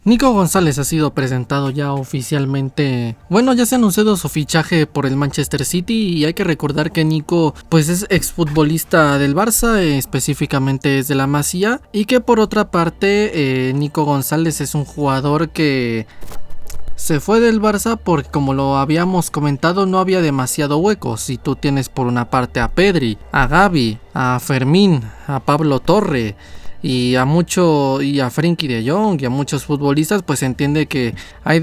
Nico González ha sido presentado ya oficialmente. Bueno, ya se ha anunciado su fichaje por el Manchester City y hay que recordar que Nico pues es exfutbolista del Barça, específicamente es de la Masía, y que por otra parte Nico González es un jugador que se fue del Barça porque, como lo habíamos comentado, no había demasiado hueco. Si tú tienes por una parte a Pedri, a Gavi, a Fermín, a Pablo Torre y a Frenkie de Jong y a muchos futbolistas, pues se entiende que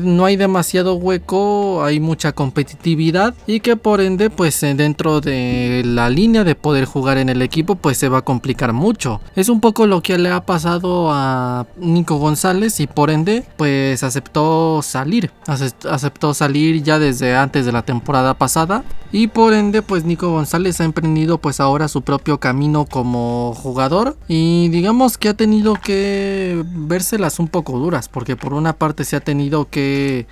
no hay demasiado hueco, hay mucha competitividad y que por ende pues dentro de la línea de poder jugar en el equipo pues se va a complicar mucho. Es un poco lo que le ha pasado a Nico González y por ende pues aceptó salir ya desde antes de la temporada pasada, y por ende pues Nico González ha emprendido pues ahora su propio camino como jugador, y digamos que ha tenido que vérselas un poco duras, porque por una parte se ha tenido que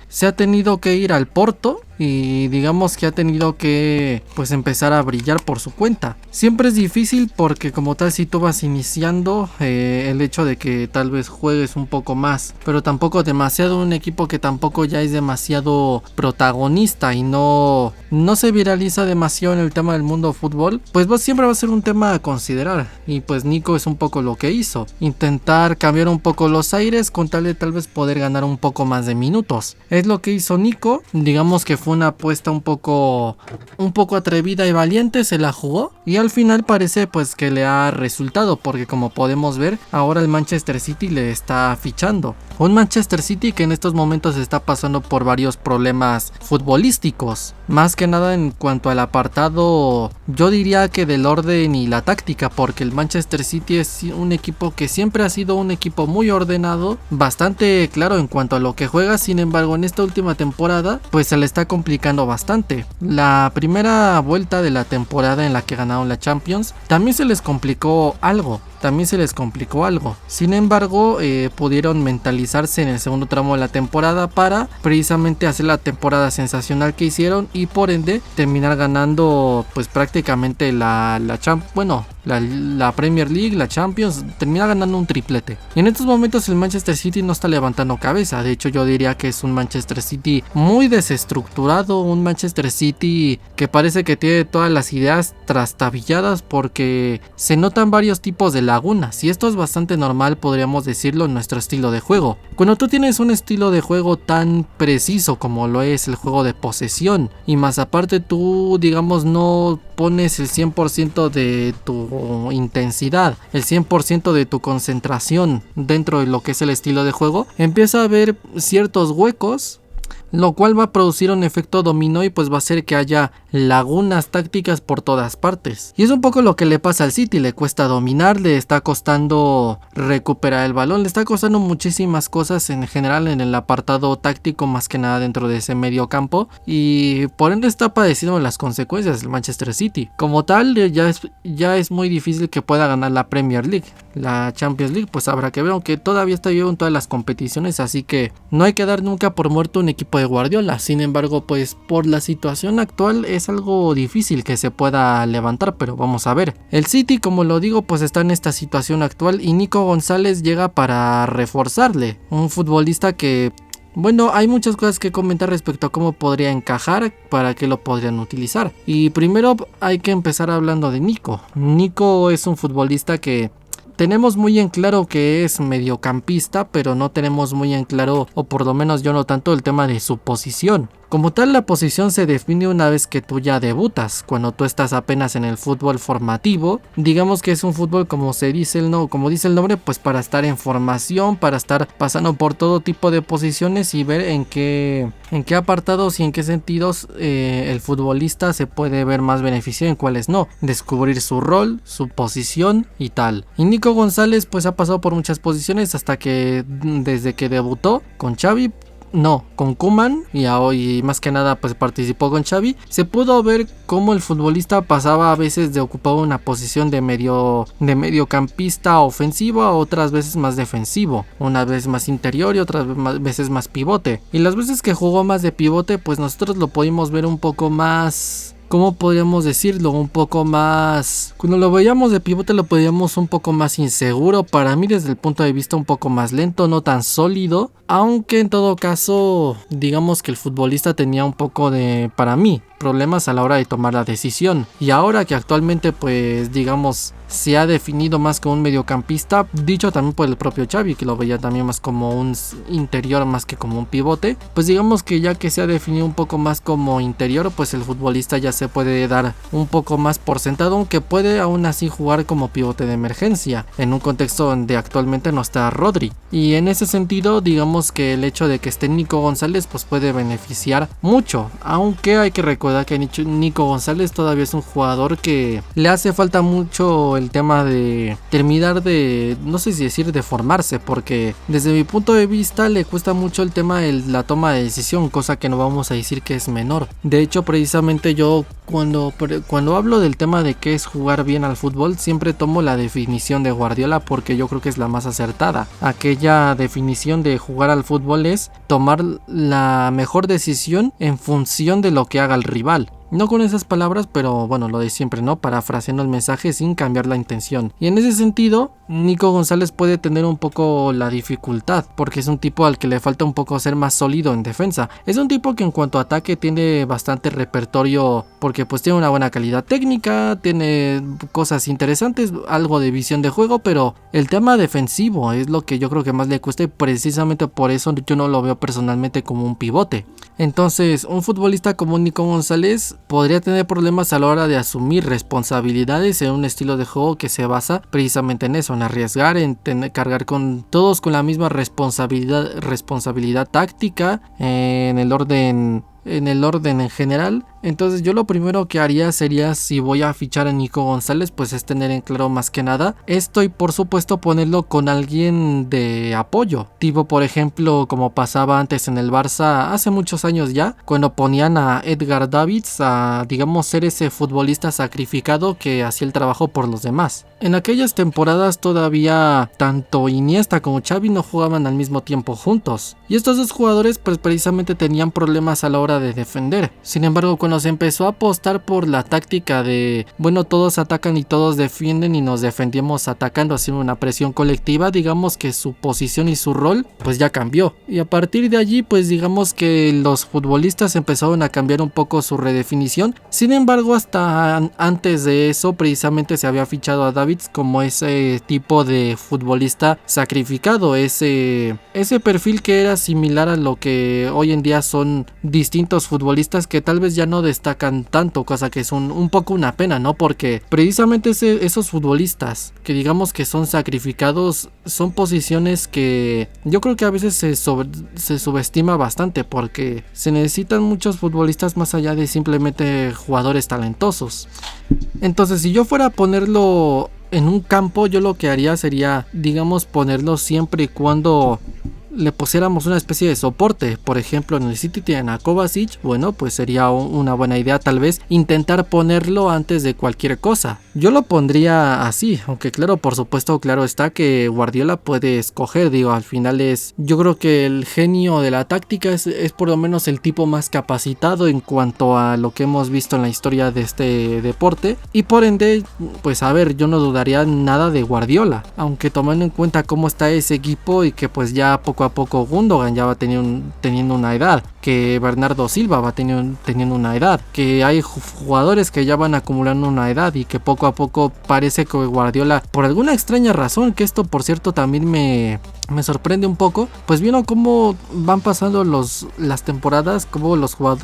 ir al Porto y digamos que ha tenido que pues empezar a brillar por su cuenta. Siempre es difícil porque como tal, si tú vas iniciando, el hecho de que tal vez juegues un poco más, pero tampoco demasiado, un equipo que tampoco ya es demasiado protagonista y no se viraliza demasiado en el tema del mundo fútbol, pues siempre va a ser un tema a considerar. Y pues Nico es un poco lo que hizo, intentar cambiar un poco los aires con tal de tal vez poder ganar un poco más de minutos. Es lo que hizo Nico, digamos que fue una apuesta un poco atrevida y valiente, se la jugó y al final parece pues que le ha resultado, porque como podemos ver ahora el Manchester City le está fichando. Un Manchester City que en estos momentos está pasando por varios problemas futbolísticos, más que nada en cuanto al apartado, yo diría que del orden y la táctica, porque el Manchester City es un equipo que siempre ha sido un equipo muy ordenado, bastante claro en cuanto a lo que juega. Sin embargo, en esta última temporada pues se le está complicando bastante. La primera vuelta de la temporada en la que ganaron la Champions también se les complicó algo. Sin embargo, pudieron mentalizarse en el segundo tramo de la temporada para precisamente hacer la temporada sensacional que hicieron y por ende terminar ganando pues prácticamente la Premier League, la Champions, termina ganando un triplete. Y en estos momentos el Manchester City no está levantando cabeza. De hecho, yo diría que es un Manchester City muy desestructurado, un Manchester City que parece que tiene todas las ideas trastabilladas, porque se notan varios tipos de lagunas, y esto es bastante normal, podríamos decirlo, en nuestro estilo de juego. Cuando tú tienes un estilo de juego tan preciso como lo es el juego de posesión, y más aparte tú digamos no pones el 100% de tu intensidad, el 100% de tu concentración dentro de lo que es el estilo de juego, empieza a haber ciertos huecos, lo cual va a producir un efecto dominó y pues va a hacer que haya lagunas tácticas por todas partes. Y es un poco lo que le pasa al City, le cuesta dominar, le está costando recuperar el balón, le está costando muchísimas cosas en general en el apartado táctico, más que nada dentro de ese medio campo, y por ende está padeciendo las consecuencias del Manchester City. Como tal, ya es muy difícil que pueda ganar la Premier League. La Champions League pues habrá que ver, aunque todavía está vivo en todas las competiciones, así que no hay que dar nunca por muerto un equipo de Guardiola. Sin embargo, pues por la situación actual es algo difícil que se pueda levantar, pero vamos a ver. El City, como lo digo, pues está en esta situación actual y Nico González llega para reforzarle. Un futbolista que, bueno, hay muchas cosas que comentar respecto a cómo podría encajar, para qué lo podrían utilizar. Y primero hay que empezar hablando de Nico. Nico es un futbolista que tenemos muy en claro que es mediocampista, pero no tenemos muy en claro, o por lo menos yo no tanto, el tema de su posición. Como tal, la posición se define una vez que tú ya debutas, cuando tú estás apenas en el fútbol formativo. Digamos que es un fútbol, como dice el nombre, pues para estar en formación, para estar pasando por todo tipo de posiciones y ver en qué apartados y en qué sentidos el futbolista se puede ver más beneficiado, en cuáles no. Descubrir su rol, su posición y tal. Y Nico González pues ha pasado por muchas posiciones hasta que desde que debutó con Xavi, con Koeman, y hoy más que nada pues participó con Xavi, se pudo ver cómo el futbolista pasaba a veces de ocupar una posición de mediocampista ofensivo a otras veces más defensivo, una vez más interior y otras veces más pivote. Y las veces que jugó más de pivote pues nosotros lo pudimos ver un poco más ¿cómo podríamos decirlo? Un poco más... Cuando lo veíamos de pivote lo veíamos un poco más inseguro, para mí desde el punto de vista un poco más lento, no tan sólido, aunque en todo caso digamos que el futbolista tenía un poco de, para mí, problemas a la hora de tomar la decisión. Y ahora que actualmente pues digamos se ha definido más como un mediocampista, dicho también por el propio Xavi, que lo veía también más como un interior más que como un pivote, pues digamos que ya que se ha definido un poco más como interior, pues el futbolista ya se puede dar un poco más por sentado, aunque puede aún así jugar como pivote de emergencia, en un contexto donde actualmente no está Rodri. Y en ese sentido digamos que el hecho de que esté Nico González pues puede beneficiar mucho, aunque hay que recordar que Nico González todavía es un jugador que le hace falta mucho el tema de terminar de, no sé si decir de formarse, porque desde mi punto de vista le cuesta mucho el tema de la toma de decisión, cosa que no vamos a decir que es menor. De hecho precisamente yo cuando hablo del tema de qué es jugar bien al fútbol, siempre tomo la definición de Guardiola porque yo creo que es la más acertada. Aquella definición de jugar al fútbol es tomar la mejor decisión en función de lo que haga el rival. No con esas palabras, pero bueno, lo de siempre, ¿no? Parafraseando el mensaje sin cambiar la intención. Y en ese sentido, Nico González puede tener un poco la dificultad, porque es un tipo al que le falta un poco ser más sólido en defensa. Es un tipo que en cuanto a ataque tiene bastante repertorio, porque pues tiene una buena calidad técnica, tiene cosas interesantes, algo de visión de juego, pero el tema defensivo es lo que yo creo que más le cuesta y precisamente por eso yo no lo veo personalmente como un pivote. Entonces, un futbolista como Nico González podría tener problemas a la hora de asumir responsabilidades en un estilo de juego que se basa precisamente en eso, en arriesgar, en cargar con todos con la misma responsabilidad táctica, en el orden en general. Entonces yo lo primero que haría sería, si voy a fichar a Nico González, pues es tener en claro más que nada esto y por supuesto ponerlo con alguien de apoyo, tipo por ejemplo como pasaba antes en el Barça hace muchos años ya, cuando ponían a Edgar Davids a digamos ser ese futbolista sacrificado que hacía el trabajo por los demás. En aquellas temporadas todavía tanto Iniesta como Xavi no jugaban al mismo tiempo juntos y estos dos jugadores pues precisamente tenían problemas a la hora de defender. Sin embargo, cuando se empezó a apostar por la táctica de bueno, todos atacan y todos defienden y nos defendemos atacando, haciendo una presión colectiva, digamos que su posición y su rol pues ya cambió, y a partir de allí pues digamos que los futbolistas empezaron a cambiar un poco su redefinición. Sin embargo, hasta antes de eso precisamente se había fichado a Davids como ese tipo de futbolista sacrificado, ese perfil que era similar a lo que hoy en día son distintos futbolistas que tal vez ya no destacan tanto, cosa que es un poco una pena, ¿no? Porque precisamente esos futbolistas que digamos que son sacrificados son posiciones que yo creo que a veces se subestima bastante, porque se necesitan muchos futbolistas más allá de simplemente jugadores talentosos. Entonces, si yo fuera a ponerlo en un campo, yo lo que haría sería, digamos, ponerlo siempre y cuando le pusiéramos una especie de soporte. Por ejemplo, en el City tienen a Kovacic, bueno, pues sería una buena idea tal vez intentar ponerlo antes de cualquier cosa. Yo lo pondría así, aunque claro, por supuesto, claro está que Guardiola puede escoger, digo, al final yo creo que el genio de la táctica es por lo menos el tipo más capacitado en cuanto a lo que hemos visto en la historia de este deporte, y por ende, pues a ver, yo no dudaría nada de Guardiola, aunque tomando en cuenta cómo está ese equipo y que pues ya poco a poco Gundogan ya va teniendo una edad, que Bernardo Silva va teniendo una edad, que hay jugadores que ya van acumulando una edad y que poco a poco parece que Guardiola, por alguna extraña razón, que esto por cierto también me sorprende un poco, pues vieron cómo van pasando las temporadas, cómo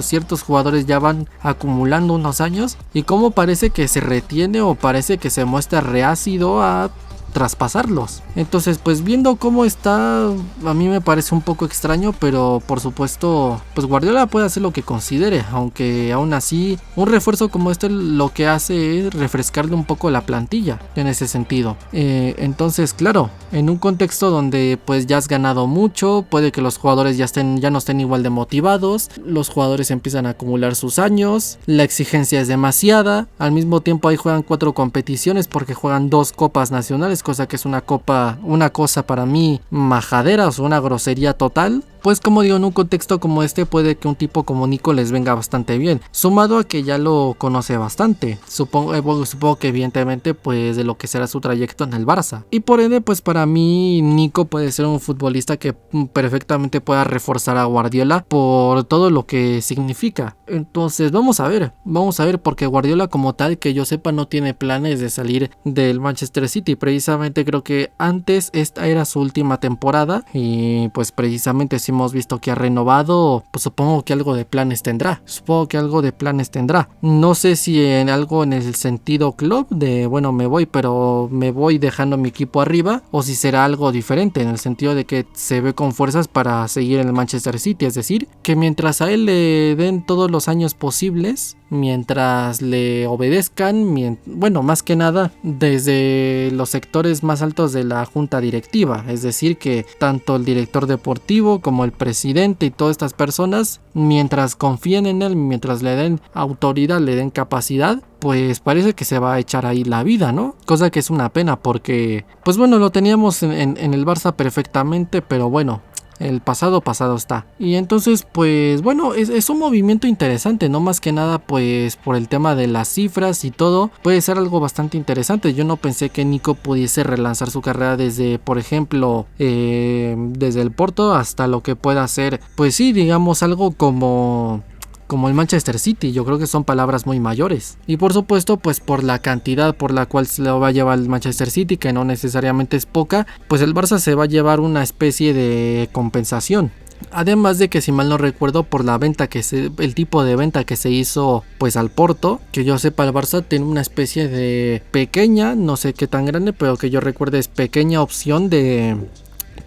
ciertos jugadores ya van acumulando unos años y cómo parece que se retiene o parece que se muestra reácido a traspasarlos. Entonces pues viendo cómo está, a mí me parece un poco extraño, pero por supuesto pues Guardiola puede hacer lo que considere, aunque aún así un refuerzo como este lo que hace es refrescarle un poco la plantilla en ese sentido. Entonces claro, en un contexto donde pues ya has ganado mucho, puede que los jugadores ya no estén igual de motivados, los jugadores empiezan a acumular sus años, la exigencia es demasiada, al mismo tiempo ahí juegan 4 competiciones porque juegan 2 copas nacionales, cosa que es una cosa para mí majadera, o sea, una grosería total. pues como digo, en un contexto como este puede que un tipo como Nico les venga bastante bien, sumado a que ya lo conoce bastante, supongo que evidentemente pues de lo que será su trayecto en el Barça, y por ende pues para mí Nico puede ser un futbolista que perfectamente pueda reforzar a Guardiola por todo lo que significa. Entonces vamos a ver porque Guardiola como tal que yo sepa no tiene planes de salir del Manchester City. Precisamente creo que antes esta era su última temporada y pues precisamente si hemos visto que ha renovado, pues supongo que algo de planes tendrá. No sé si en algo en el sentido club de bueno me voy pero me voy dejando mi equipo arriba, o si será algo diferente en el sentido de que se ve con fuerzas para seguir en el Manchester City, es decir, que mientras a él le den todos los años posibles, mientras le obedezcan, bueno, más que nada desde los sectores más altos de la junta directiva, es decir, que tanto el director deportivo como el presidente y todas estas personas, mientras confíen en él, mientras le den autoridad, le den capacidad, pues parece que se va a echar ahí la vida, ¿no? Cosa que es una pena porque, pues bueno, lo teníamos en el Barça perfectamente, pero bueno, el pasado está. Y entonces pues bueno, es un movimiento interesante, no más que nada pues por el tema de las cifras y todo, puede ser algo bastante interesante. Yo no pensé que Nico pudiese relanzar su carrera desde, por ejemplo, desde el Porto hasta lo que pueda ser, pues sí, digamos algo como el Manchester City. Yo creo que son palabras muy mayores, y por supuesto pues por la cantidad por la cual se lo va a llevar el Manchester City, que no necesariamente es poca, pues el Barça se va a llevar una especie de compensación. Además de que si mal no recuerdo por la venta el tipo de venta que se hizo pues al Porto, que yo sepa el Barça tiene una especie de pequeña, no sé qué tan grande, pero que yo recuerde es pequeña opción de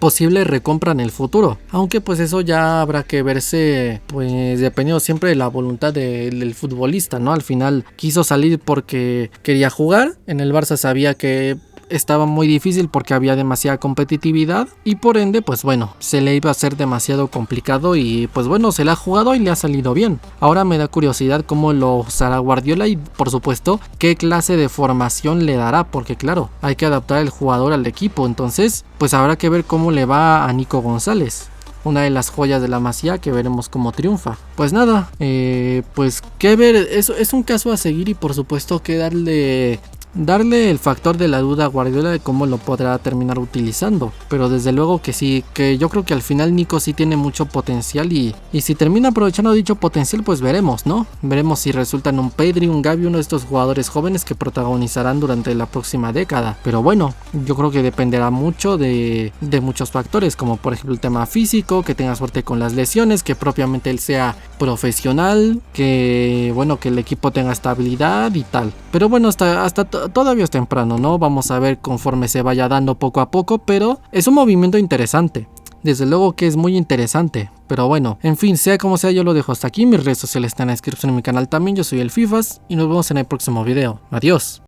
posible recompra en el futuro, aunque pues eso ya habrá que verse pues dependiendo siempre de la voluntad del futbolista, ¿no? Al final quiso salir porque quería jugar, en el Barça sabía que estaba muy difícil porque había demasiada competitividad y por ende pues bueno, se le iba a hacer demasiado complicado y pues bueno, se la ha jugado y le ha salido bien. Ahora me da curiosidad cómo lo usará Guardiola y por supuesto qué clase de formación le dará, porque claro, hay que adaptar el jugador al equipo, entonces pues habrá que ver cómo le va a Nico González, una de las joyas de la Masía, que veremos cómo triunfa. Pues nada, pues que ver, es un caso a seguir y por supuesto que darle el factor de la duda a Guardiola de cómo lo podrá terminar utilizando, pero desde luego que sí, que yo creo que al final Nico sí tiene mucho potencial y si termina aprovechando dicho potencial pues veremos, ¿no? Veremos si resultan un Pedri, un Gavi, uno de estos jugadores jóvenes que protagonizarán durante la próxima década, pero bueno, yo creo que dependerá mucho de muchos factores, como por ejemplo el tema físico, que tenga suerte con las lesiones, que propiamente él sea profesional, que bueno, que el equipo tenga estabilidad y tal, pero bueno, hasta todavía es temprano, ¿no? Vamos a ver conforme se vaya dando poco a poco, pero es un movimiento interesante. Desde luego que es muy interesante, pero bueno, en fin, sea como sea, yo lo dejo hasta aquí. Mis redes sociales están en la descripción de mi canal también. Yo soy el Fifas y nos vemos en el próximo video. Adiós.